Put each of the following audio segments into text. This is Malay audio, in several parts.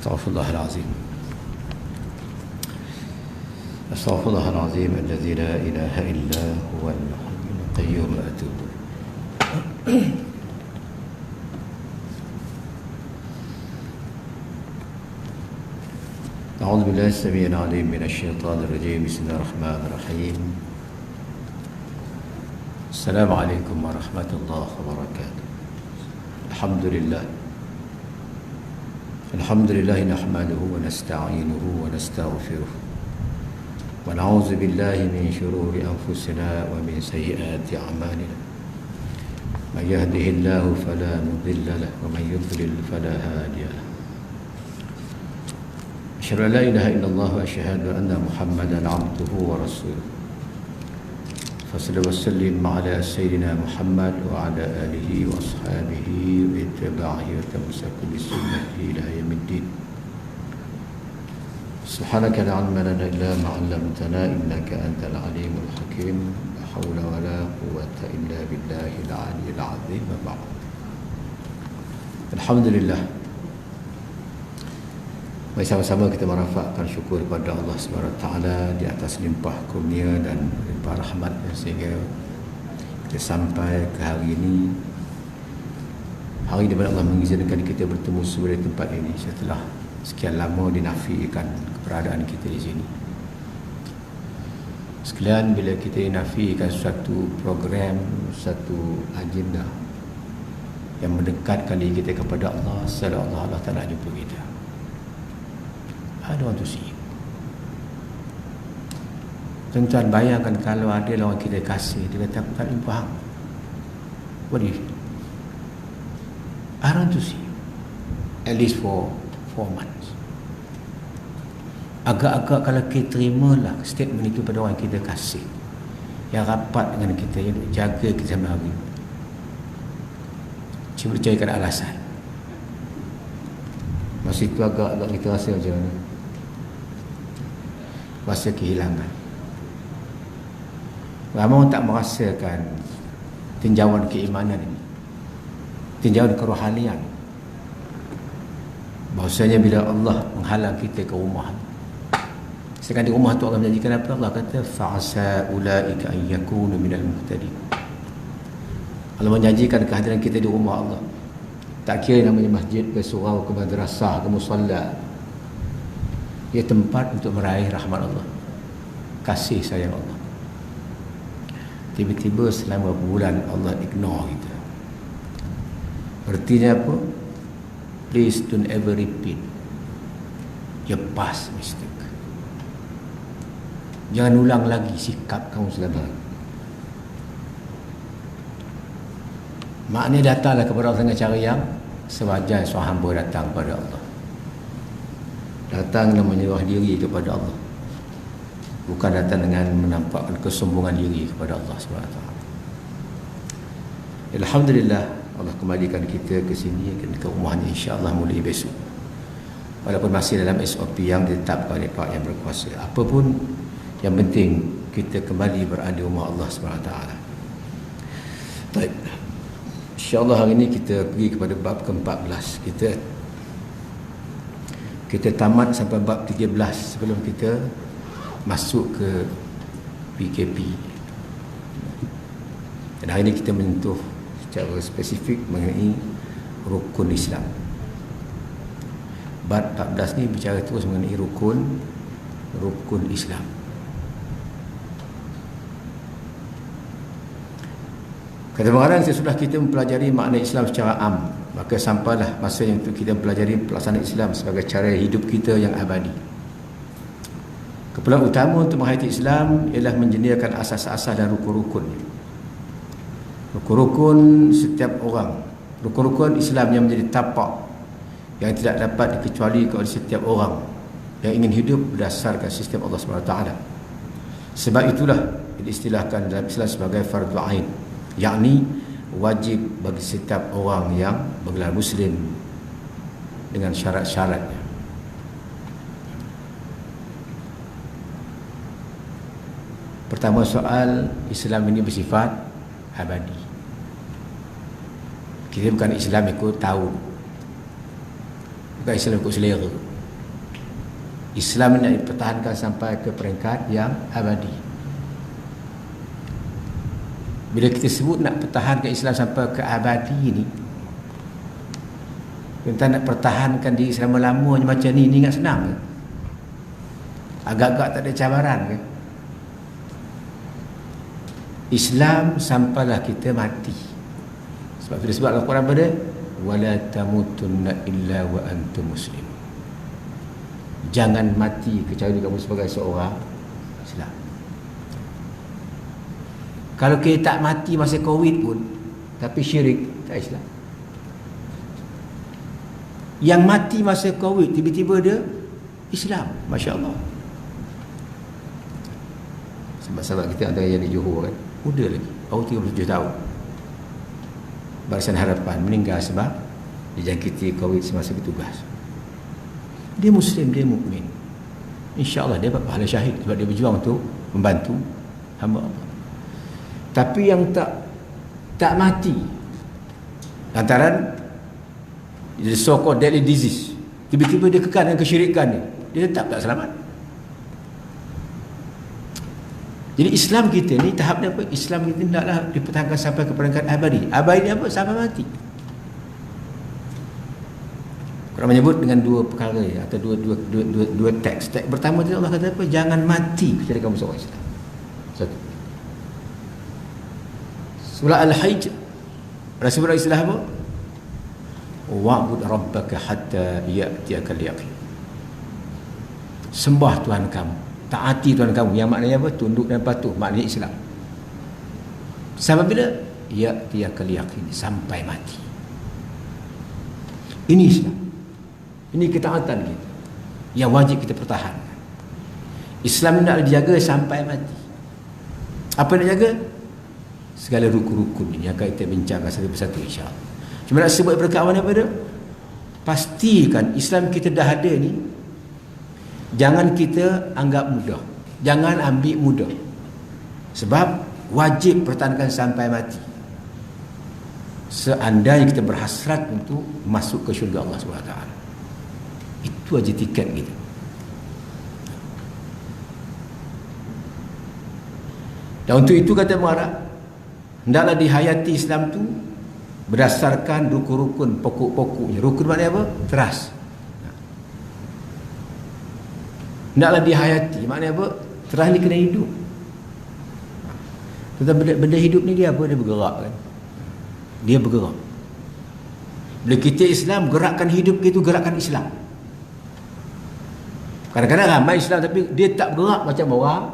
Astaghfirullahalazim. Astaghfirullahalazim alladzi la ilaha illa huwal hayyul qayyum wa atubu. A'udzu billahi as-sami'il 'alim minasy syaithanir rajim. Bismillahirrahmanirrahim. Assalamualaikum warahmatullahi wabarakatuh. Alhamdulillah. Alhamdulillah nahmaduhu wa nasta'inuhu wa nastaghfiruh. Wa na'udzu billahi min shururi anfusina wa min sayyiati a'malina. May yahdihillahu fala mudilla lahu wa may yudlil fala hadiya lahu. Asyhadu an la ilaha illallah wa asyhadu anna Muhammadan 'abduhu wa rasuluh. Wassallallahu wasallim ala sayyidina Muhammad wa ala alihi wa ashabihi wa ittiba'ihi wa tamassaku bi sunnatihi ila yaumiddin. Subhanaka la 'ilma lana illa ma 'allamtana innaka antal alimul hakim. La haula wa la quwwata illa billahil 'aliyyil 'azim. Wa ba'd. Alhamdulillah. Mari sama-sama kita merafakkan syukur kepada Allah SWT di atas limpah kurnia dan limpah rahmat sehingga kita sampai ke hari ini, hari di mana Allah mengizinkan kita bertemu semua di tempat ini setelah sekian lama dinafikan keberadaan kita di sini. Sekalian bila kita dinafikan suatu program, satu agenda yang mendekatkan diri kita kepada Allah, seolah-olah Allah Ta'ala jumpa kita. I don't want to see you. Tuan-tuan bayangkan kalau ada lawan kita kasih, dia kata aku tak boleh faham. What do you feel? I don't want to see you. At least for 4 months. Agak-agak kalau kita terimalah statement itu pada orang kita kasih, yang rapat dengan kita, yang jaga kita sampai hari, cuba carikan alasan. Masa itu agak-agak kita rasa macam mana? Rasa kehilangan. Ramai orang tak merasakan tinjauan keimanan ini, tinjauan kerohanian. Bahawasanya bila Allah menghalang kita ke rumah, sedangkan di rumah tu Allah menjanjikan apa? Allah kata fa'asa ulaika an yakunu minal muhtadin. Allah menjanjikan kehadiran kita di rumah Allah. Tak kira namanya masjid ke surau ke madrasah ke musalla, ia tempat untuk meraih rahmat Allah, kasih sayang Allah. Tiba-tiba selama bulan Allah ignore kita. Artinya apa? Please don't ever repeat your past mistake. Jangan ulang lagi sikap kamu selama. Maknanya datanglah kepada Allah dengan cara yang sewajar seorang hamba datang kepada Allah. Datang dengan menyerah diri kepada Allah, bukan datang dengan menampakkan kesombongan diri kepada Allah SWT. Alhamdulillah, Allah kembalikan kita ke sini, ke rumahnya insya-Allah mulai besok. Walaupun masih dalam SOP yang ditetapkan oleh Pak yang berkuasa. Apapun yang penting kita kembali berada di rumah Allah SWT. Baik. InsyaAllah hari ini kita pergi kepada bab ke-14. Kita tamat sampai bab 13 sebelum kita masuk ke PKP. Dan hari ini kita menyentuh secara spesifik mengenai rukun Islam. Bab 14 ni bicara terus mengenai rukun Islam. Kata pengarang, sesudah kita mempelajari makna Islam secara am, maka sampailah masanya untuk kita mempelajari pelaksanaan Islam sebagai cara hidup kita yang abadi. Keperluan utama untuk menghayati Islam ialah menjeniakan asas-asas dan rukun-rukun. Rukun-rukun setiap orang, rukun-rukun Islam yang menjadi tapak yang tidak dapat dikecualikan oleh setiap orang yang ingin hidup berdasarkan sistem Allah SWT. Sebab itulah diistilahkan dalam Islam sebagai fardu ain, yakni wajib bagi setiap orang yang bergelar Muslim dengan syarat-syaratnya. Pertama soal, Islam ini bersifat abadi. Kita bukan Islam ikut tahun, bukan Islam ikut selera. Islam nak dipertahankan sampai ke peringkat yang abadi. Bila kita sebut nak pertahankan Islam sampai ke abadi ni, kita nak pertahankan diri selama-lamanya macam ni ingat senang ke? Agak-agak tak ada cabaran ke? Islam sampailah kita mati. Sebab tu disebut Al-Quran pada wala tamutunna illa wa antum muslimun. Jangan mati kecuali kamu sebagai seorang Islam. Kalau kita tak mati masa Covid pun, tapi syirik, tak Islam. Yang mati masa Covid tiba-tiba dia Islam, Masya Allah. Sahabat-sahabat kita antara yang di Johor kan, muda lagi, baru 37 tahun, Barisan Harapan, meninggal sebab dijangkiti Covid semasa bertugas. Dia Muslim, dia mukmin. InsyaAllah dia dapat pahala syahid sebab dia berjuang untuk membantu hamba Allah. Tapi yang tak mati lantaran the so-called deadly disease, tiba-tiba dia kekal dengan kesyirikan dia tetap tak selamat. Jadi Islam kita ni tahapnya apa? Islam kita hendaklah dipertahankan sampai ke peringkat abadi. Abadi apa? Sampai mati. Quran menyebut dengan dua perkara atau dua teks. Teks pertama tu Allah kata apa? Jangan mati kecuali kamu seorang Islam. Satu. Surah Al-Hajj, Rasulullah istilah apa? Wa'bud rabbaka hatta ya'tiyakal yaqin. Sembah Tuhan kamu, taati Tuhan kamu, yang maknanya apa? Tunduk dan patuh, maknanya Islam. Sampai bila? Ya'tiyakal yaqin, sampai mati. Ini Islam. Ini ketaatan kita yang wajib kita pertahankan. Islam nak dijaga sampai mati. Apa nak jaga? Segala rukun-rukun ini akan kita bincangkan satu persatu insya-Allah. Cuma nak sebut perkawan apa dia? Pastikan Islam kita dah ada ni, jangan kita anggap mudah, jangan ambil mudah, sebab wajib pertahankan sampai mati. Seandainya kita berhasrat untuk masuk ke syurga Allah SWT, itu aja tiket kita. Dan untuk itu kata muarab, hendaklah dihayati Islam tu berdasarkan rukun-rukun pokok-pokoknya. Rukun maknanya apa? Teras. Hendaklah dihayati, maknanya apa? Teras ni kena hidup. Tentang benda hidup ni dia apa? Dia bergerak kan? Dia bergerak. Bila kita Islam, gerakan hidup kita gerakan Islam. Kadang-kadang ramai Islam tapi dia tak bergerak macam orang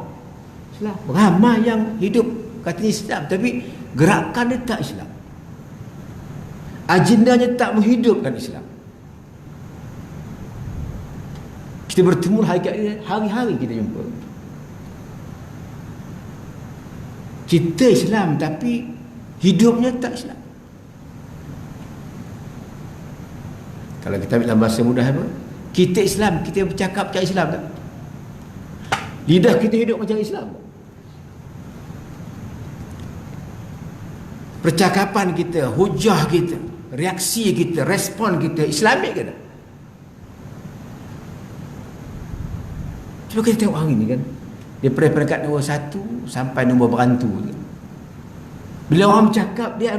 Islam. Ramai yang hidup katanya Islam tapi gerakan dia tak Islam. Agendanya tak menghidupkan Islam. Kita bertemu hari-hari kita jumpa. Kita Islam tapi hidupnya tak Islam. Kalau kita ambil dalam bahasa mudah apa? Kita Islam, kita bercakap macam Islam tak? Lidah kita hidup macam Islam. Percakapan kita, hujah kita, reaksi kita, respon kita Islamik ke tak? Cuba kita tengok hari ni kan, dia peringkat nombor 1 sampai nombor berantu. Bila orang bercakap, dia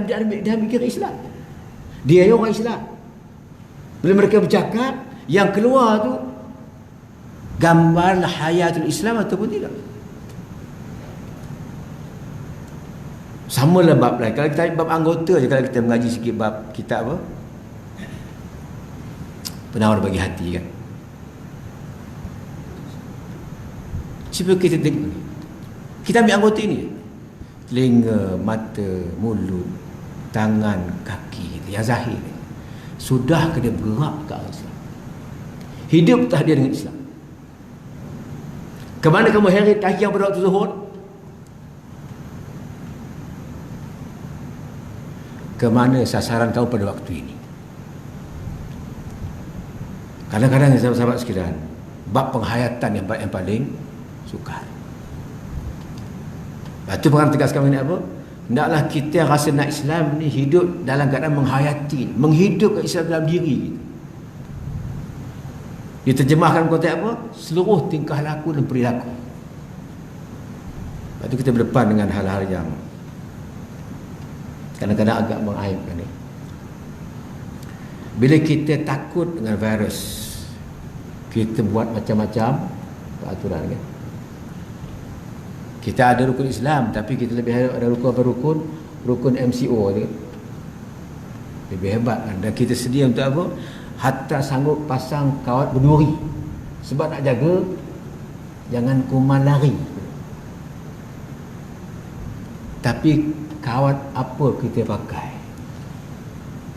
mikir Islam. Dia orang Islam. Bila mereka bercakap, yang keluar tu gambar hayatul Islam ataupun tidak. Sama lah bab lain. Kalau kita ambil bab anggota je, kalau kita mengaji sikit bab kitab apa? Penawar bagi hati kan. Cuba kita tengok ni. Kita ambil anggota ini. Telinga, mata, mulut, tangan, kaki, yang zahir. Sudahkah dia bergerak ke arah Islam? Hidup tak dia dengan Islam? Kemana kamu heret kaki yang pada waktu zuhur? Kemana sasaran kau pada waktu ini? Kadang-kadang sahabat-sahabat sekalian, bab penghayatan yang paling sukar. Lepas tu pengarang tegaskan mengenai apa? Hendaklah kita rasa nak Islam ni hidup dalam keadaan menghayati, menghidupkan Islam dalam diri kita. Diterjemahkan konteks apa? Seluruh tingkah laku dan perilaku. Lepas tu kita berdepan dengan hal-hal yang kadang-kadang agak mengaibkan ni. Bila kita takut dengan virus, kita buat macam-macam peraturan kan. Kita ada rukun Islam, tapi kita lebih ada rukun apa rukun? Rukun MCO tu. Lebih hebat kan. Dan kita sedia untuk apa? Hatta sanggup pasang kawat berduri. Sebab nak jaga jangan kuman lari. Tapi kawat apa kita pakai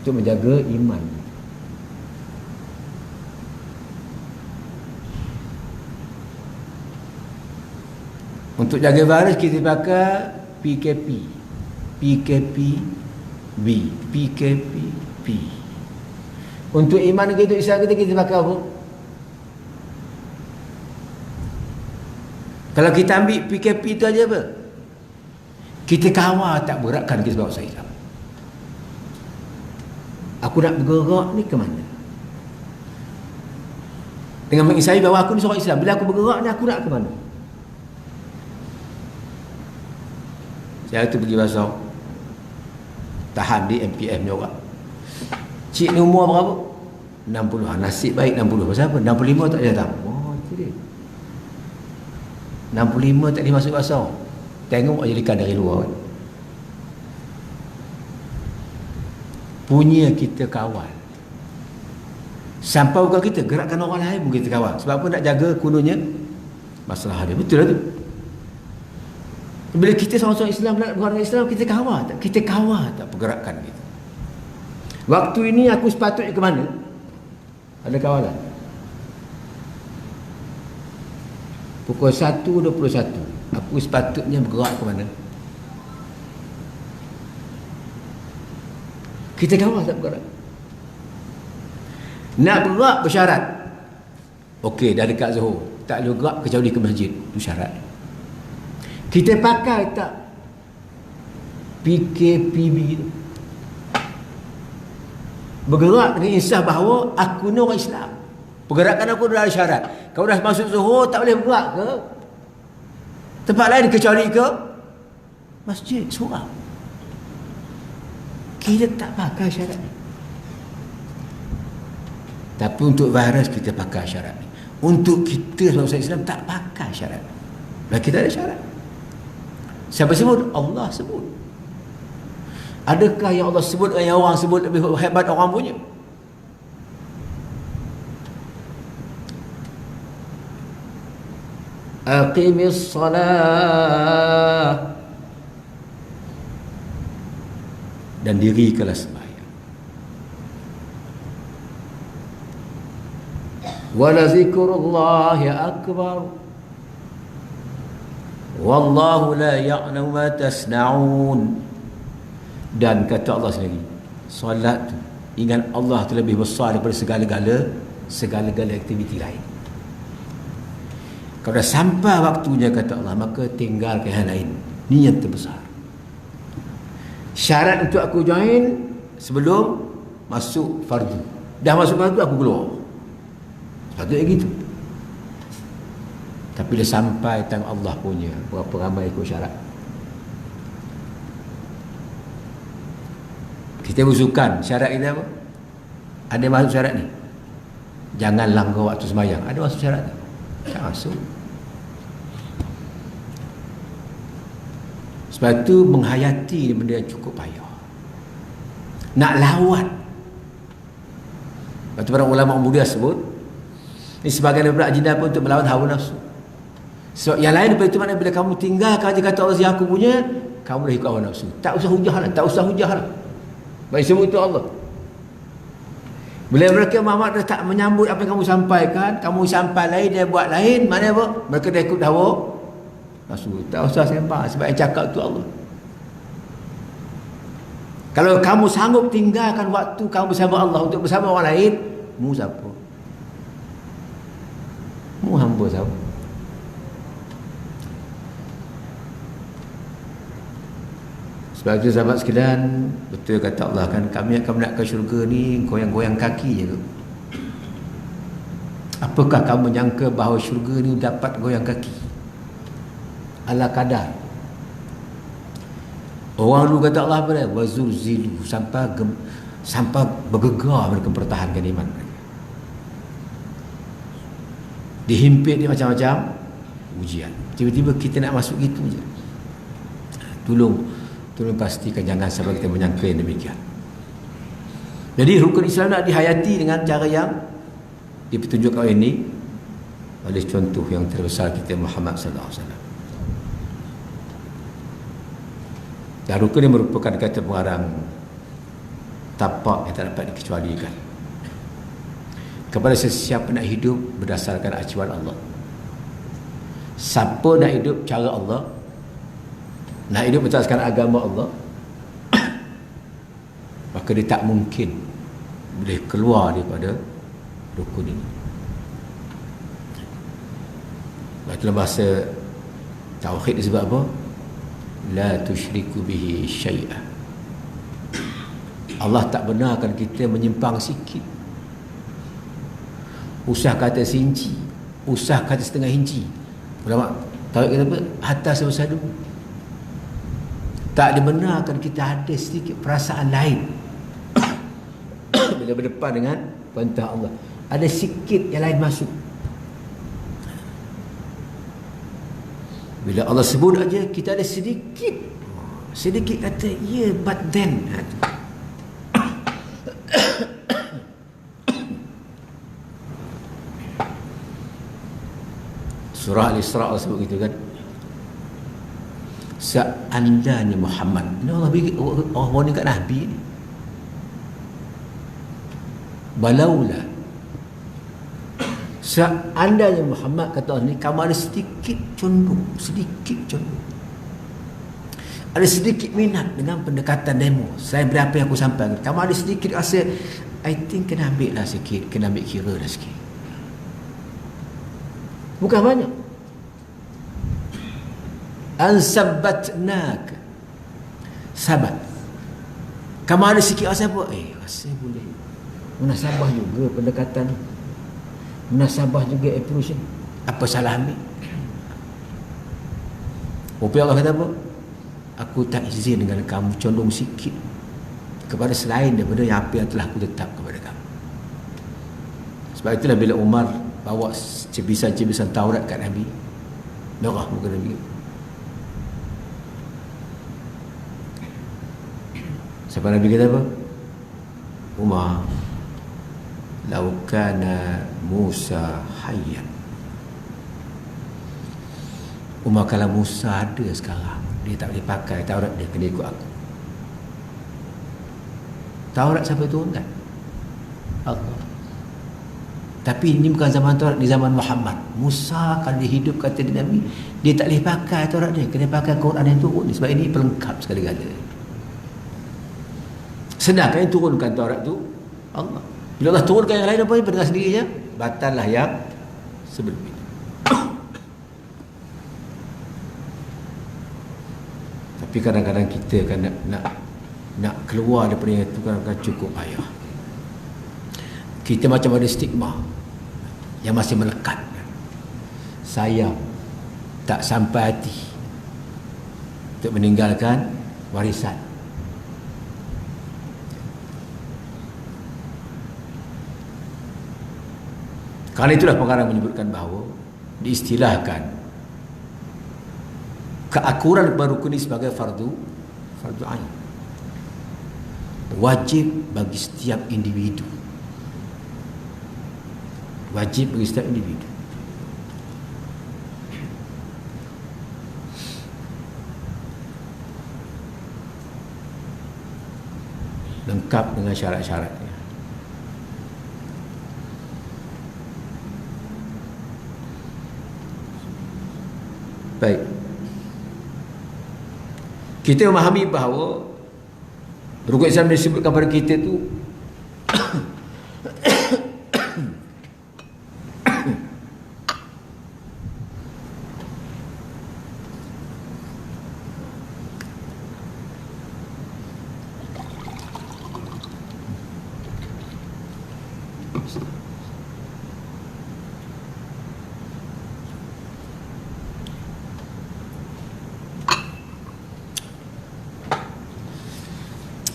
untuk menjaga iman? Untuk jaga virus kita pakai PKP, PKPB, PKPP. Untuk iman kita, Islam kita pakai apa? Kalau kita ambil PKP itu aja apa? Kita kawal tak beratkan kita sebab Islam. Aku nak bergerak ni ke mana? Dengan mengisai bahawa aku ni seorang Islam. Bila aku bergerak ni aku nak ke mana? Saya tu pergi pasar, tahan di MPF ni orang. Cik ni umur berapa? 60. Nasib baik 60. Pasal apa? 65 tak boleh datang. Oh, itu dia. 65 tak boleh masuk pasar. Tengok aja ikan dari luar kan. Punya kita kawal. Sampai bukan kita, gerakkan orang lain pun kita kawal. Sebab apa? Nak jaga kononnya masalah dia. Betul lah tu. Bila kita sama-sama Islam, nak bergabung dengan Islam, kita kawal tak? Kita kawal tak pergerakan kita? Waktu ini aku sepatutnya ke mana? Ada kawalan. Pukul 1.21 aku sepatutnya bergerak ke mana? Kita kawal tak bergerak? Nak bergerak bersyarat. Okey, dah dekat Zuhur, tak boleh bergerak kecuali ke masjid. Itu syarat. Kita pakai tak PKPB itu? Bergerak dengan insaf bahawa aku ni orang Islam. Pergerakan aku dah ada syarat. Kalau dah masuk Zuhur tak boleh bergerak ke tempat lain kecuali ke masjid, surau. Kita tak pakai syarat ni. Tapi untuk virus kita pakai syarat ni. Untuk kita sebagai Islam tak pakai syarat ni. Dan kita ada syarat. Siapa sebut? Allah sebut. Adakah yang Allah sebut dengan yang orang sebut lebih hebat orang punya? Aqimis salah, dan dirikanlah sembahyang. Wala zikrullahi akbar, wallahu la ya'lamu ma tasna'un. Dan kata Allah sendiri, solat tu, ingat Allah tu lebih besar daripada segala-gala aktiviti lain. Kalau dah sampai waktunya kata Allah, maka tinggalkan hal lain. Ni yang terbesar. Syarat untuk aku join sebelum masuk fardu. Dah masuk fardu aku keluar. Sepatutnya gitu. Tapi bila sampai tang Allah punya, berapa ramai ikut syarat. Kita bersukan, syarat kita apa? Ada masuk syarat ni? Jangan langgar waktu sembahyang. Ada masuk syarat tak? Tak masuk. Sebab itu menghayati benda yang cukup payah. Nak lawat. Lepas tu para ulama muda sebut, ini sebagai daripada agenda apa? Untuk melawan hawa nafsu. So, yang lain daripada itu mana bila kamu tinggalkan je kata Allah yang aku punya, kamu dah ikut hawa nafsu. Tak usah hujah lah. Tak usah hujah lah. Bagi semua itu Allah. Bila mereka Muhammad dah tak menyambut apa yang kamu sampaikan, kamu sampai lain, dia buat lain, mana apa? Mereka dah ikut hawa nafsu. Tak usah sembang sebab yang cakap itu Allah. Kalau kamu sanggup tinggalkan waktu kamu bersama Allah untuk bersama orang lain, mu siapa? Mu hamba siapa? Sebab itu sahabat sekalian, betul kata Allah kan, kami akan nak ke syurga ni goyang-goyang kaki je tu. Apakah kamu menyangka bahawa syurga ni dapat goyang kaki? Ala kadar. Orang dulu kata Allah pada wazulzilu, sampai bergegar mereka pertahankan iman mereka. Dihimpit dia macam-macam ujian. Tiba-tiba kita nak masuk gitu je. Tolong pastikan jangan sampai kita menyangka yang demikian. Jadi rukun Islam nak dihayati dengan cara yang dipetunjukkan ini oleh contoh yang terbesar kita Muhammad sallallahu alaihi wasallam. Dan rukun ini merupakan kata pengarang tapak yang tak dapat dikecualikan kepada sesiapa nak hidup berdasarkan acuan Allah. Siapa nak hidup cara Allah, nak hidup berdasarkan agama Allah, maka dia tak mungkin boleh keluar daripada rukun ini. Dalam bahasa tauhid disebut apa? La tusyriku bihi syai'ah. Allah tak benarkan kita menyimpang sikit. Usah kata seinci, usah kata setengah inci. Ulama tauhid kata apa? Hatta sebesar debu. Tak dibenarkan kita ada sedikit perasaan lain bila berdepan dengan perintah Allah. Ada sikit yang lain masuk. Bila Allah sebut aja kita ada sedikit kata ya, but then. Surah Al-Isra Allah sebut gitu kan. Seandainya Muhammad, ini Allah bagi warning kat Nabi ni. Balaulah, seandainya Muhammad, kata Allah ni, kamu ada sedikit condong, ada sedikit minat dengan pendekatan demo, saya berapa yang aku sampaikan, kamu ada sedikit rasa, I think kena ambil lah sikit, kena ambil kira lah sikit, bukan banyak. Ansabbatnak, sabat, kamu ada sikit rasa apa? Rasa boleh, munasabah juga pendekatan, munasabah juga approach ni, apa salah ambil? Rupiah Allah kata apa? Aku tak izin dengan kamu condong sikit kepada selain daripada apa yang telah aku tetap kepada kamu. Sebab itulah bila Umar bawa cebisan-cebisan Taurat kat Nabi, darah muka Nabi, siapa Nabi kata apa? Umar, lau kana Musa hayyan, Umar, kalau Musa ada sekarang, dia tak boleh pakai Taurat, dia kena ikut aku. Taurat siapa turunkan? Allah. Tapi ini bukan zaman Taurat, di zaman Muhammad. Musa kalau dia hidup kata dia Nabi, dia tak boleh pakai Taurat dia, kena pakai Quran yang turun. Sebab ini pelengkap sekali-kali. Sedangkan yang turunkan Taurat tu Allah. Bila Allah turunkan yang lain apa? Dengan sendirinya batallah yang sebelum ini. Tapi kadang-kadang kita kan nak keluar daripada yang itu kan cukup payah. Kita macam ada stigma yang masih melekat. Sayang tak sampai hati untuk meninggalkan warisan. Kerana itulah pengarang menyebutkan bahawa diistilahkan keakuran rukun ini sebagai fardu ain, wajib bagi setiap individu, wajib bagi setiap individu. Lengkap dengan syarat-syaratnya. Baik, kita memahami bahawa rukun Islam disebutkan pada kita tu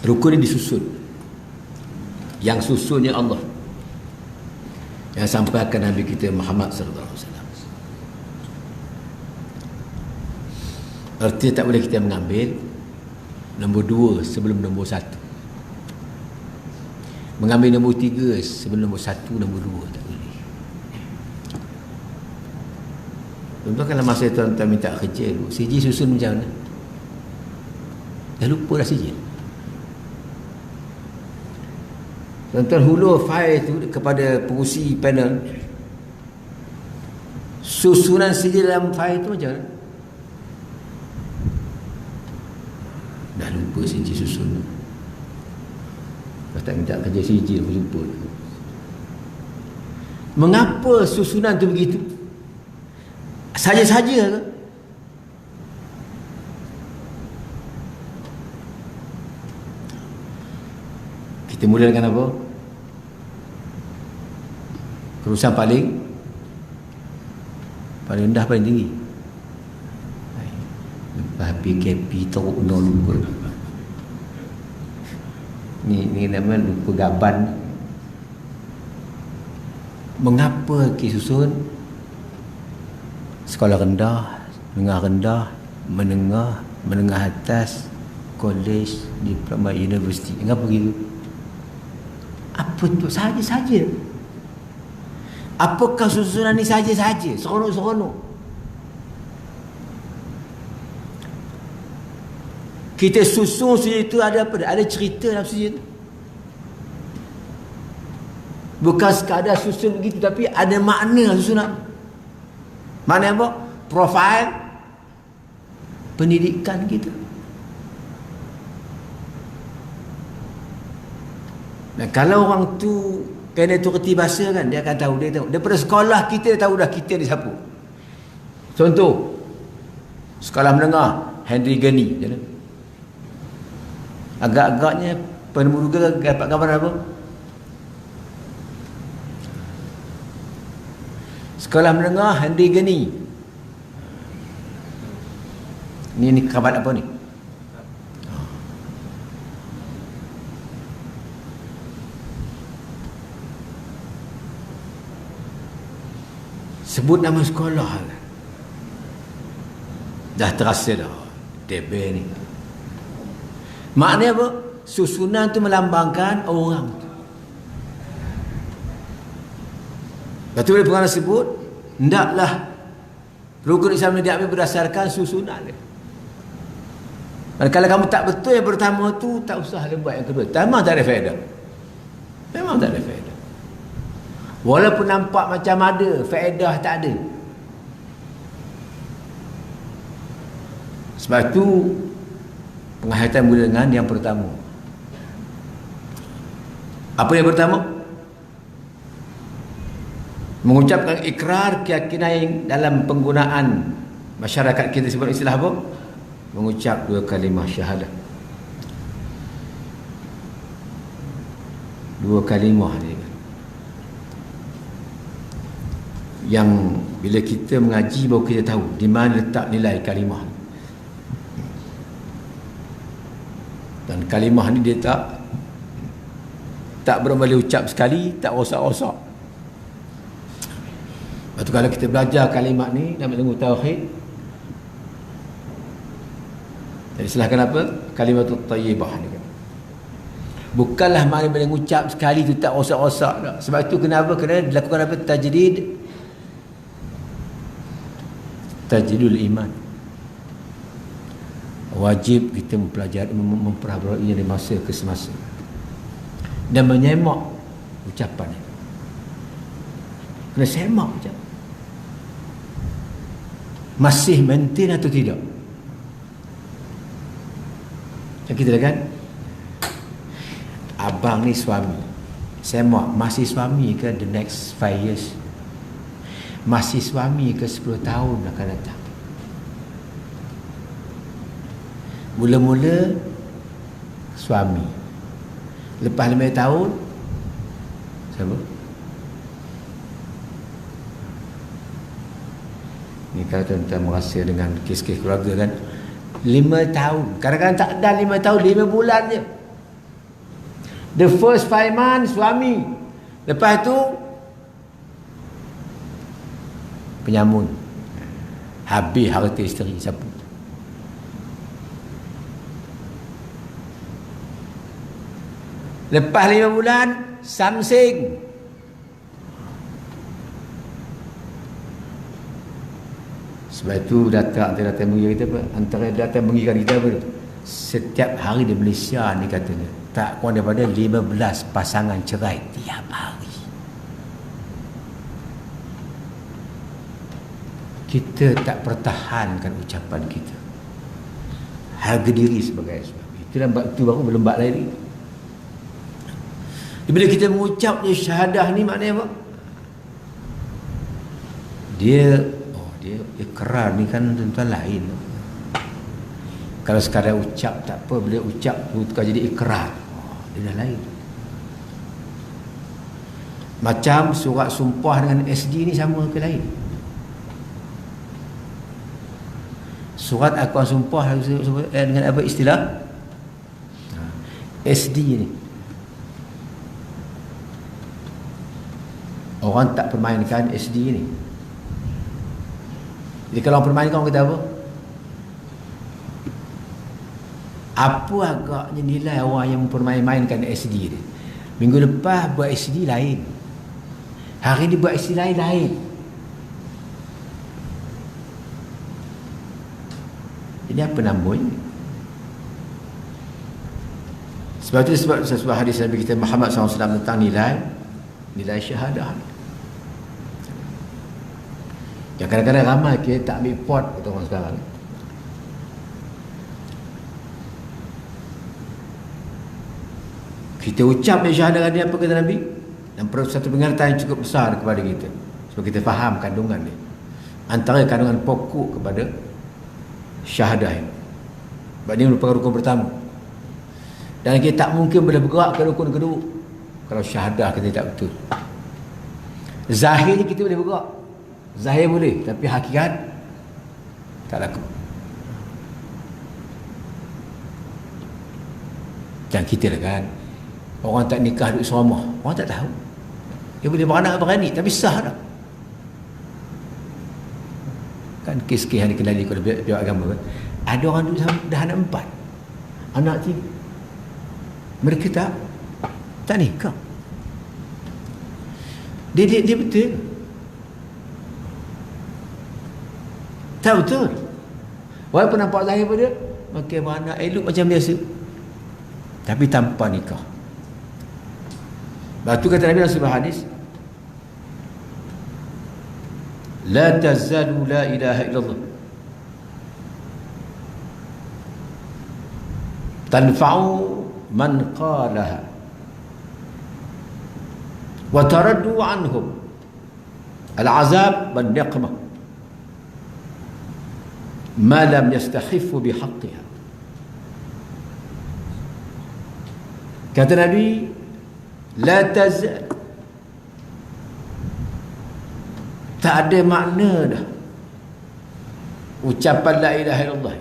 Rukun ini disusun. Yang susunnya Allah. Yang sampaikan Nabi kita Muhammad sallallahu alaihi wasallam. Artinya tak boleh kita mengambil nombor 2 sebelum nombor 1. Mengambil nombor 3 sebelum nombor 1, nombor 2 tak boleh. Contoh kalau masa tuan-tuan minta kerja, sijil susun macam mana? Dah lupa dah sijil. Tuan-tuan hulur fail tu kepada pengurusi panel. Susunan sijil dalam fail tu macam mana? Dah lupa sijil susun. Lepas tak minta kerja sijil pun lupa. Mengapa susunan tu begitu? Saja-saja ke? Kita mula dengan apa? Kerusakan paling rendah, paling tinggi. Lepas PKP teruk no lupa. Ni nama lupa gaban. Mengapa kita susun sekolah rendah, menengah atas, kolej, diploma, universiti? Mengapa begitu? Apa tu? Saja-saja. Apakah susunan ni saja-saja? Seronok-seronok. Kita susun sujud itu ada apa? Ada cerita dalam sujud itu. Bukan sekadar susun begitu, tapi ada makna susunan. Makna apa? Profil pendidikan kita. Dan kalau orang tu kena tu reti bahasa kan, dia akan tahu, dia tahu. Daripada sekolah kita dia tahu dah kita ni siapa. Contoh, sekolah menengah Henry Gani, agak-agaknya penemuduga dapat gambar apa? Sekolah menengah Henry Gani. Ni kerabat apa ni? Sebut nama sekolah dah terasa dah DB ni. Maknanya apa? Susunan tu melambangkan orang tu. Lepas tu boleh pengarah sebut, hendaklah rukun Islam ni diambil berdasarkan susunan dia. Dan kalau kamu tak betul yang pertama tu, tak usah buat yang kedua. Memang tak ada faedah. Memang tak ada faedah. Walaupun nampak macam ada, faedah tak ada. Sebab tu penghayatan mula dengan yang pertama. Apa yang pertama? Mengucapkan ikrar keyakinan dalam penggunaan masyarakat kita sebut istilah apa? Mengucap 2 kalimah syahadah. 2 kalimah ni. Yang bila kita mengaji baru kita tahu di mana letak nilai kalimah. Dan kalimah ni dia tak boleh ucap sekali, tak rosak-rosak. Lepas tu kalau kita belajar kalimat ni dalam ilmu tauhid, jadi silahkan apa? Kalimatut thayyibah ni kan. Bukanlah makna bila mengucap sekali tu tak rosak-rosak tak. Sebab tu kenapa? Kena dilakukan apa? Tajdidul iman. Wajib kita mempelajari, memperhabarainya dari masa ke semasa dan menyemak ucapan. Kena semak ucapan. Masih maintain atau tidak? Macam kita kan, abang ni suami, semak masih suami ke the next 5 years, masih suami ke 10 tahun akan datang. Mula-mula suami, lepas 5 tahun siapa? Ni kalau tuan-tuan merasa dengan kes-kes keluarga kan, 5 tahun, kadang-kadang tak ada 5 tahun, 5 bulan je The first 5 months suami, lepas tu penyamun, habis harta isteri sapu. Lepas 5 bulan samsing. Sebab itu datang mengira kita apa? Antara datang mengira kita apa? Setiap hari di Malaysia ni katanya tak kurang daripada 15 pasangan cerai tiap hari. Kita tak pertahankan ucapan kita, harga diri sebagai suami. Itu baru belum bak lagi. Bila kita mengucap syahadah ni maknanya apa? Dia ikrar ni kan tuan-tuan lain. Kalau sekadar ucap tak apa, bila ucap tukar jadi ikrar, dia dah lain. Macam surat sumpah dengan SD ni sama ke lain? Surat akuan sumpah dengan apa istilah? SD ni. Orang tak permainkan SD ni. Jadi kalau orang permainkan, orang kata apa? Apa agaknya nilai orang yang mempermain-mainkan SD dia? Minggu lepas buat SD lain, hari ni buat SD lain. Jadi apa namanya? Sebab itu sebab hadis Nabi kita Muhammad SAW tentang nilai syahadah. Yang kadang-kadang ramai kita tak ambil pot kata orang sekarang. Kita ucap syahadah dia apa kata Nabi? Dan perlu satu pengertian yang cukup besar kepada kita, supaya kita faham kandungan dia. Antara kandungan pokok kepada syahadah ini. Sebab ini merupakan rukun pertama. Dan kita tak mungkin boleh bergerak ke rukun kedua kalau syahadah kita tak betul. Zahirnya kita boleh bergerak, zahir boleh, tapi hakikat tak laku. Macam kita lah kan, orang tak nikah duduk serumah, orang tak tahu. Dia boleh beranak berani tapi sah tak? Kan kes-kes yang dikenali oleh pihak agama kan? Ada orang duduk dah anak 4, anak 3, mereka tak nikah. Dia betul tak betul? Walaupun nampak zahir pada makin beranak elok macam biasa, tapi tanpa nikah. Lepas tu kata Nabi dalam sebuah hadis, la tazalu la ilaha illallah tanfa'u man qalaha wa taraddu anhum al-azab wan niqmah ma lam yastakhifu bihaqqiha. Kata Nabi, la tazal, tak ada makna dah ucapan la ilaha illallah,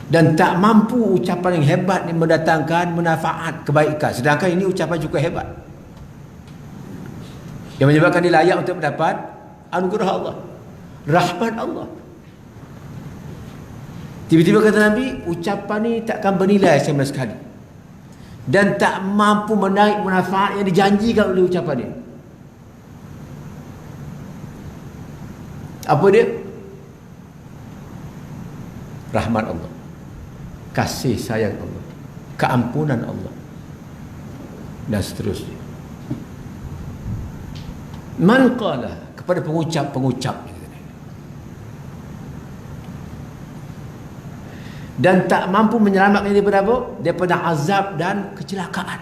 dan tak mampu ucapan yang hebat ni mendatangkan manfaat kebaikan, sedangkan ini ucapan cukup hebat yang menyebabkan dia layak untuk mendapat anugerah Allah, rahmat Allah. Tiba-tiba kata Nabi, ucapan ni takkan bernilai sama sekali dan tak mampu menarik manfaat yang dijanjikan oleh ucapan dia. Apa dia? Rahmat Allah, kasih sayang Allah, keampunan Allah, dan seterusnya. Man qala, kepada pengucap-pengucap, dan tak mampu menyelamatkan daripada apa? Daripada azab dan kecelakaan.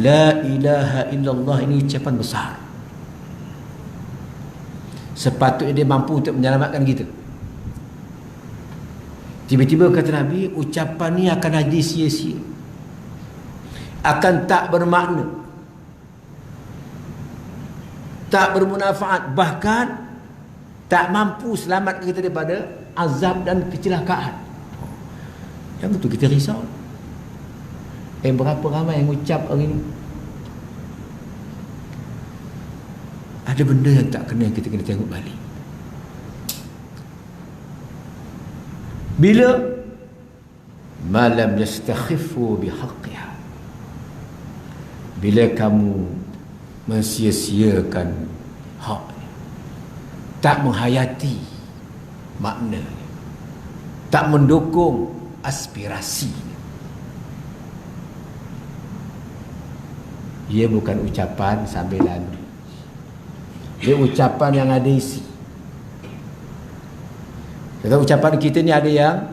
La ilaha illallah ini ucapan besar. Sepatutnya dia mampu untuk menyelamatkan kita. Tiba-tiba kata Nabi, ucapan ni akan jadi sia-sia, akan tak bermakna, tak bermanfaat, bahkan tak mampu selamatkan kita daripada azab dan kecelakaan. Yang itu kita risau. Berapa ramai yang ucap hari ini? Ada benda yang tak kena, kita kena tengok balik. Bila malam yastakhifu bihaqqiha, bila kamu mensia-siakan hak, tak menghayati makna, tak mendukung aspirasi, ia bukan ucapan sambil lalu, dia ucapan yang ada isi. Kata ucapan kita ni ada yang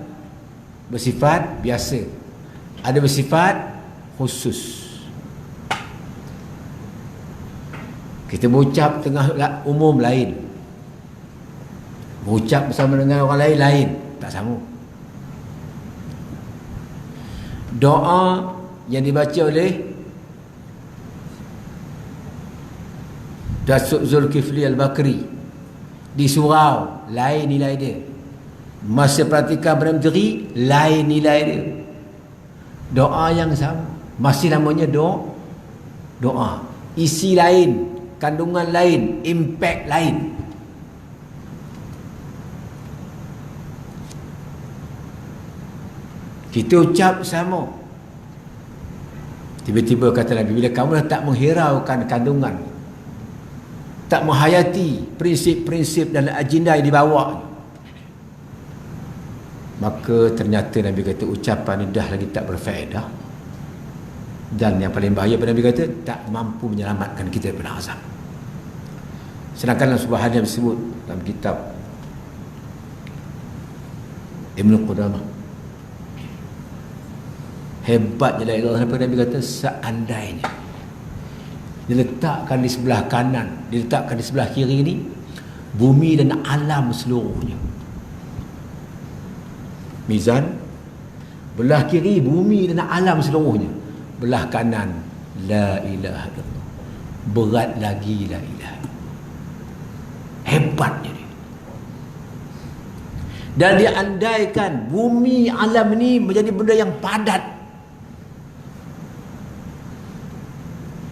bersifat biasa, ada bersifat khusus. Kita berucap tengah umum lain, berucap bersama dengan orang lain lain, tak sama. Doa yang dibaca oleh Datuk Zulkifli Al-Bakri di surau, lain nilai dia. Masa praktikal Perdana Menteri, lain nilai dia. Doa yang sama, masih namanya doa, isi lain, kandungan lain, impact lain. Kita ucap sama, tiba-tiba kata Nabi, bila kamu dah tak menghiraukan kandungan, tak menghayati prinsip-prinsip dan agenda yang dibawa, maka ternyata Nabi kata ucapan ini dah lagi tak berfaedah, dan yang paling bahaya pada Nabi kata tak mampu menyelamatkan kita daripada azab. Sedangkan dalam sebuah hadis disebut dalam kitab Ibn Qudamah, hebatnya la ilaha illallah, Nabi kata seandainya diletakkan di sebelah kanan, diletakkan di sebelah kiri ini bumi dan alam seluruhnya, mizan, belah kiri bumi dan alam seluruhnya, belah kanan la ilaha illallah, berat lagi la ilaha illallah. Hebatnya dia. Dan dia andaikan bumi alam ini menjadi benda yang padat,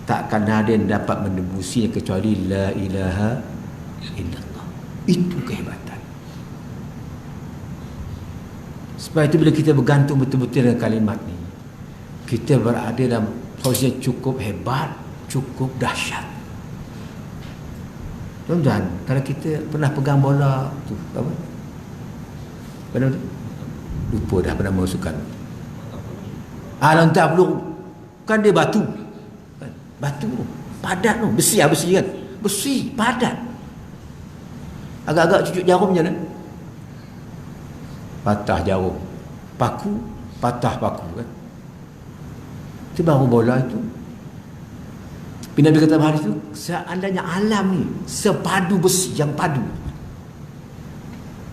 takkan ada yang dapat menembusinya kecuali la ilaha illallah. Itu kehebatan. Sebab itu bila kita bergantung betul-betul dengan kalimat ni, kita berada dalam posisi cukup hebat, cukup dahsyat. Tuan-tuan, kalau kita pernah pegang bola tu, apa? Pernah tu? Lupa dah pernah masukkan. Lontar peluru. Kan dia batu. Batu tu, padat tu, besi kan? Besi, padat. Agak-agak cucuk jarum je kan? Patah jarum, paku, patah paku kan. Itu baru bola itu. Nabi kata hadis itu, seandainya alam ni sepadu besi yang padu,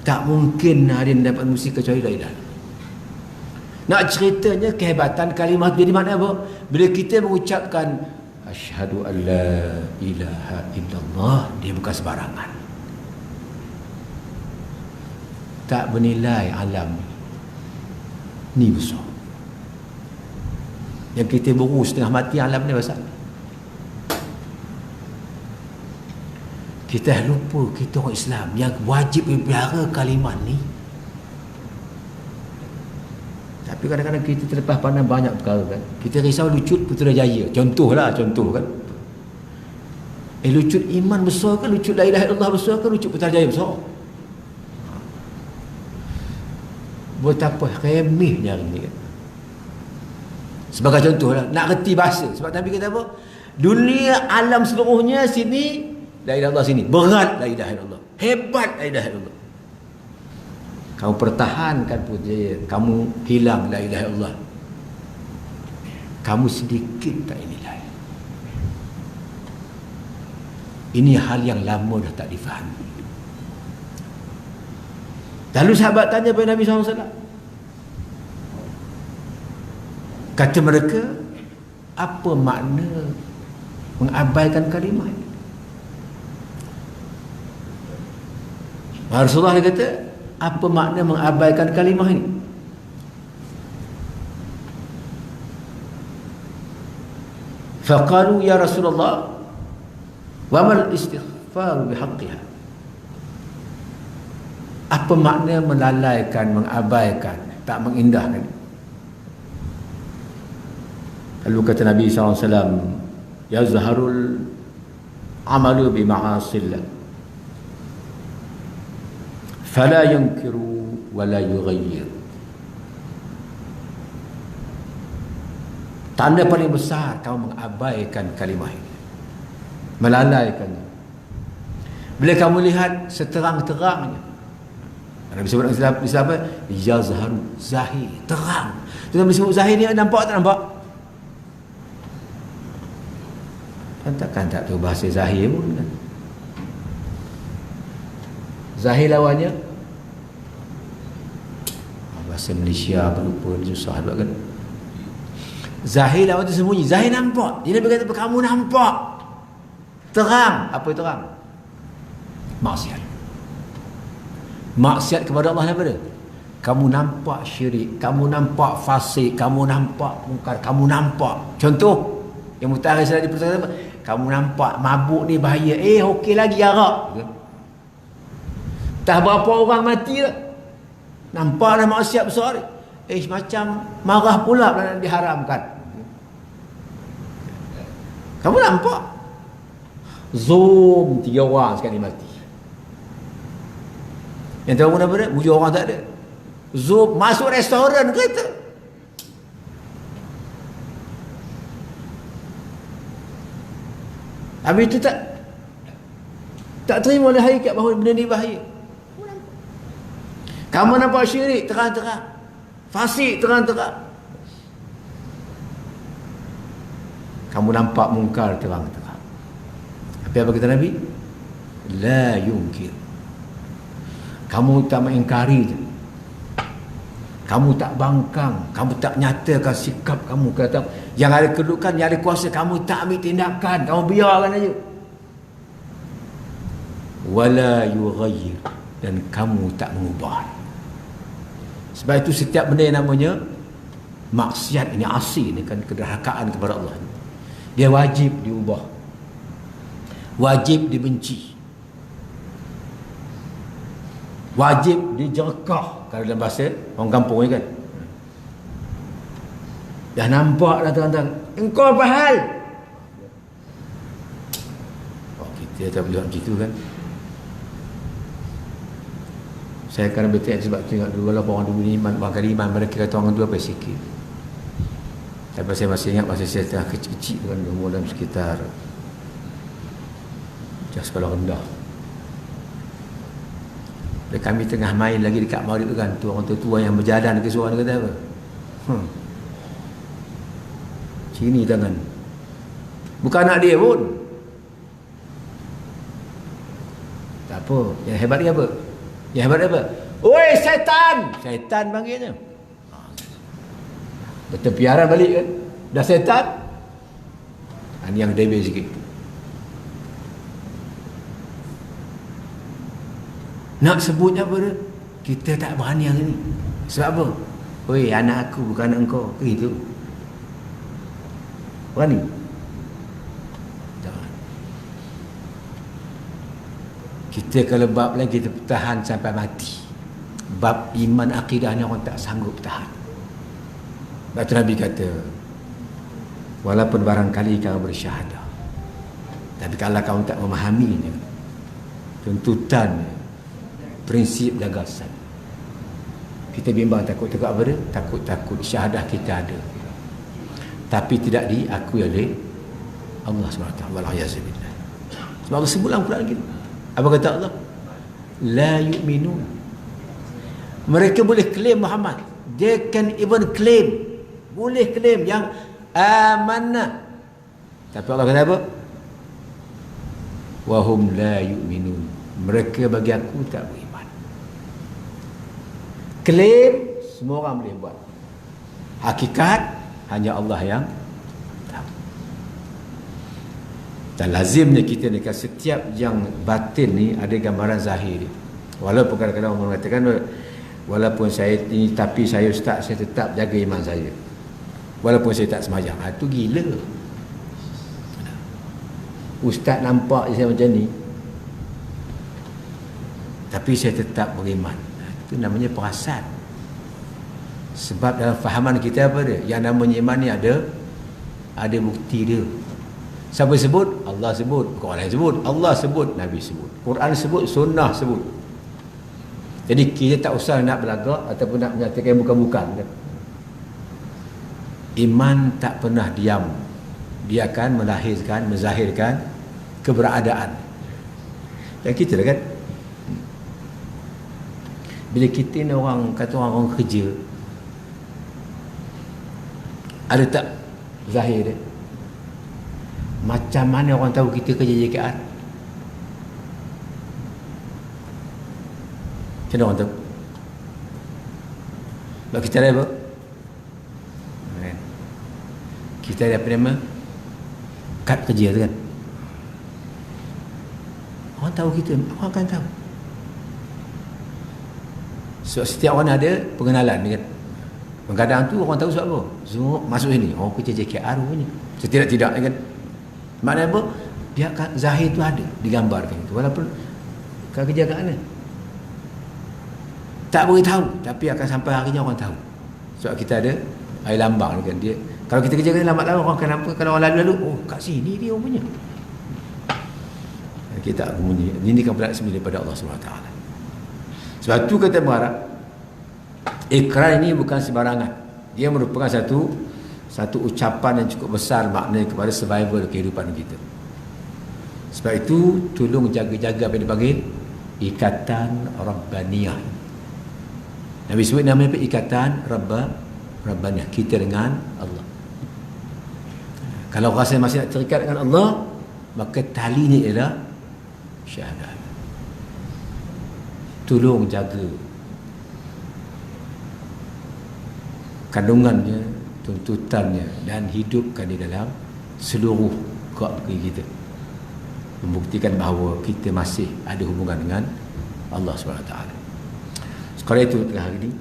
tak mungkin ada yang dapat musik kecuali la ilaha. Nak ceritanya kehebatan kalimat jadi makna apa? Bila kita mengucapkan asyhadu an la ilaha illallah, dia bukan sembarangan. Tak bernilai alam ni besar. Yang kita buru setengah mati alam ni pasal kita lupa kita orang Islam yang wajib pelihara kalimat ni. Tapi kadang-kadang kita terlepas pandang banyak perkara kan. Kita risau lucut Putrajaya, contoh kan. Lucut iman besar ke, lucut la ilaha illallah besar ke, lucut Putrajaya besar? Betapa remehnya hari ni kan. Sebagai contoh lah, nak reti bahasa. Sebab Nabi kata apa? Dunia alam seluruhnya sini la ilaha illallah, sini berat la ilaha illallah, hebat la ilaha illallah. Kamu pertahankan Putrajaya, kamu hilang la ilaha illallah, kamu sedikit tak nilai. Ini hal yang lama dah tak difahami. Lalu sahabat tanya kepada Nabi SAW, kata mereka, apa makna mengabaikan kalimat? Rasulullah dia kata, apa makna mengabaikan kalimah ini? Faqalu ya Rasulullah wa mal istighfar bihaqqiha. Apa makna melalaikan, mengabaikan, tak mengindahkan? Lalu kata Nabi SAW, yazharul amalu bi ma'asillah fala yunkiru wala yughayyir. Tanda paling besar kamu mengabaikan kalimah ini, melalaikannya. Bila kamu lihat seterang-terangnya, Nabi sebut Islam apa? Yazharu, zahir, terang. Tu Nabi sebut zahir ni nampak tak nampak? Takkan tak tahu bahasa zahir pun kan? Zahir lawannya bahasa Malaysia lupa, susah juga kan. Zahir lawan tu sembunyi, zahir nampak. Dia Nabi kata kamu nampak terang. Apa itu terang? Maksiat. Maksiat kepada Allah apa dia? Kamu nampak syirik, kamu nampak fasik, kamu nampak mungkar, kamu nampak. Contoh yang mutakhir salah di pertanyaan apa? Kamu nampak mabuk ni bahaya. Okey lagi arak. Tak berapa orang mati dah. Nampaklah maksiat besar. Macam marah pula nak diharamkan. Kamu nampak? Zoom 3 orang sekali mati. Yang tahu apa dia? 7 orang tak ada. Zoom masuk restoran kereta. Habis itu tak terima oleh hakikat bahawa benda ni bahaya. Kamu nampak syirik terang-terang, fasik terang-terang. Kamu nampak mungkar terang-terang. Apa kata Nabi? La yungkir. Kamu tak mengingkari je. Kamu tak bangkang, kamu tak nyatakan sikap kamu. Kata yang ada kedudukan, yang ada kuasa, kamu tak ambil tindakan, kamu biarkan aja. Wala yughayyir, dan kamu tak mengubah. Sebab itu setiap benda yang namanya maksiat ini, asi ini kan kederhakaan kepada Allah, dia wajib diubah, wajib dibenci, wajib dijerkah. Kalau dalam bahasa orang kampung ni kan, dah nampak dah terang-terang, engkau apa hal? Kita tak boleh macam itu kan. Saya akan bertanya sebab tengok dulu walaupun orang dulu iman, barangkali iman mereka kata orang dulu apa sikit. Tapi saya masih ingat masa saya tengah kecil-kecil kan, umur dalam sekitar sekolah rendah. Dan kami tengah main lagi dekat Maulid tu kan, tu orang tua yang berjalan ke suara kata apa? Sini tangan. Bukan anak dia pun. Tak apa. Yang hebat dia apa? Yang hebat dia apa? Oi setan! Setan panggilnya. Bertepiaran balik kan. Dah setan. Ini yang debel sikit. Nak sebutnya apa dia? Kita tak berani hari ni. Sebab apa? Oi anak aku bukan anak engkau. Gitu. Berani? Jangan. Kita kalau bab lain kita bertahan sampai mati. Bab iman akidah ni orang tak sanggup tahan. Sebab tu Nabi kata, walaupun barangkali kamu bersyahadah, tapi kalau kamu tak memahaminya, tuntutan, prinsip gagasan, kita bimbang takut-takut apa dia? Takut-takut syahadah kita ada, tapi tidak diakui oleh Allah SWT. Wal'ayazubillah. Sebab Allah sebutlah pula lagi. Apa kata Allah? La yu'minun. Mereka boleh claim Muhammad. They can even claim. Boleh claim yang amanah. Tapi Allah kata apa? Wahum la yu'minun. Mereka bagi aku tak beriman. Claim semua orang boleh buat. Hakikat hanya Allah yang tahu. Dan lazimnya kita ni kan setiap yang batin ni ada gambaran zahir dia. Walaupun kadang-kadang orang mengatakan, walaupun saya ini, tapi saya ustaz, saya tetap jaga iman saya. Walaupun saya tak sembahyang. Itu gila. Ustaz nampak saya macam ni, tapi saya tetap beriman. Itu namanya perasan. Sebab dalam fahaman kita apa dia? Yang namanya iman ni ada bukti dia. Siapa sebut? Allah sebut. Quran sebut. Allah sebut. Nabi sebut. Quran sebut. Sunnah sebut. Jadi kita tak usah nak belagak ataupun nak menyatakan bukan-bukan. Iman tak pernah diam. Dia akan melahirkan, menzahirkan keberadaan. Dan kita lah kan, bila kita ni orang, kata orang kerja, ada tak zahir dia? Macam mana orang tahu kita kerja JKR? Macam mana orang tahu? Sebab kita ada apa? Kita ada apa nama? Kad kerja tu kan? Orang tahu kita, orang akan tahu. So, setiap orang ada pengenalan kan? Kadang tu orang tahu sebab apa? Semua masuk sini, orang kerja JKR punya. Setidak-tidak kan? Maknanya apa? Biarkan zahir tu ada, digambarkan itu. Walaupun kau kerja kat mana? Tak beritahu, tapi akan sampai harinya orang tahu. Sebab kita ada air lambang kan dia. Kalau kita kerja kan lambat-lambat orang akan nampak, kalau orang lalu-lalu, oh kat sini dia punya. Kita ini kan berlaku semula daripada Allah SWT. Sebab tu kata berharap ikrar ini bukan sembarangan. Dia merupakan satu ucapan yang cukup besar maknanya kepada survival kehidupan kita. Sebab itu tolong jaga-jaga apa yang dipanggil ikatan Rabbaniyah. Nabi sebut namanya apa? Ikatan Rabbaniyah, kita dengan Allah. Kalau rasa masih nak terikat dengan Allah, maka talinya ialah syahadat. Tolong jaga kandungannya, tuntutannya, dan hidupkan di dalam seluruh gerak kita, membuktikan bahawa kita masih ada hubungan dengan Allah SWT. Sekali itu tengah hari ini,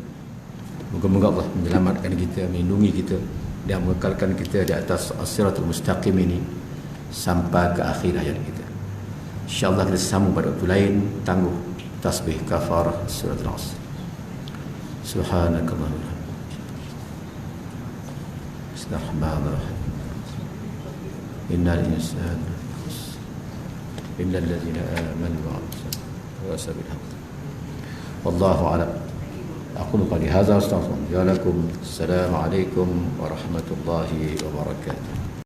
moga-moga Allah menyelamatkan kita, melindungi kita dan mengekalkan kita di atas as-siratul mustaqim ini sampai ke akhir hayat kita. InsyaAllah kita sambung pada waktu lain. Tangguh tasbih kafarah suratul Asr. Subhanakallahumma Bismillahirrahmanirrahim. Innal insana illal ladzina amanu wa amilus salihati. Wallahu a'lam. أقول قولي هذا واستغفر الله لكم. السلام عليكم ورحمة الله وبركاته.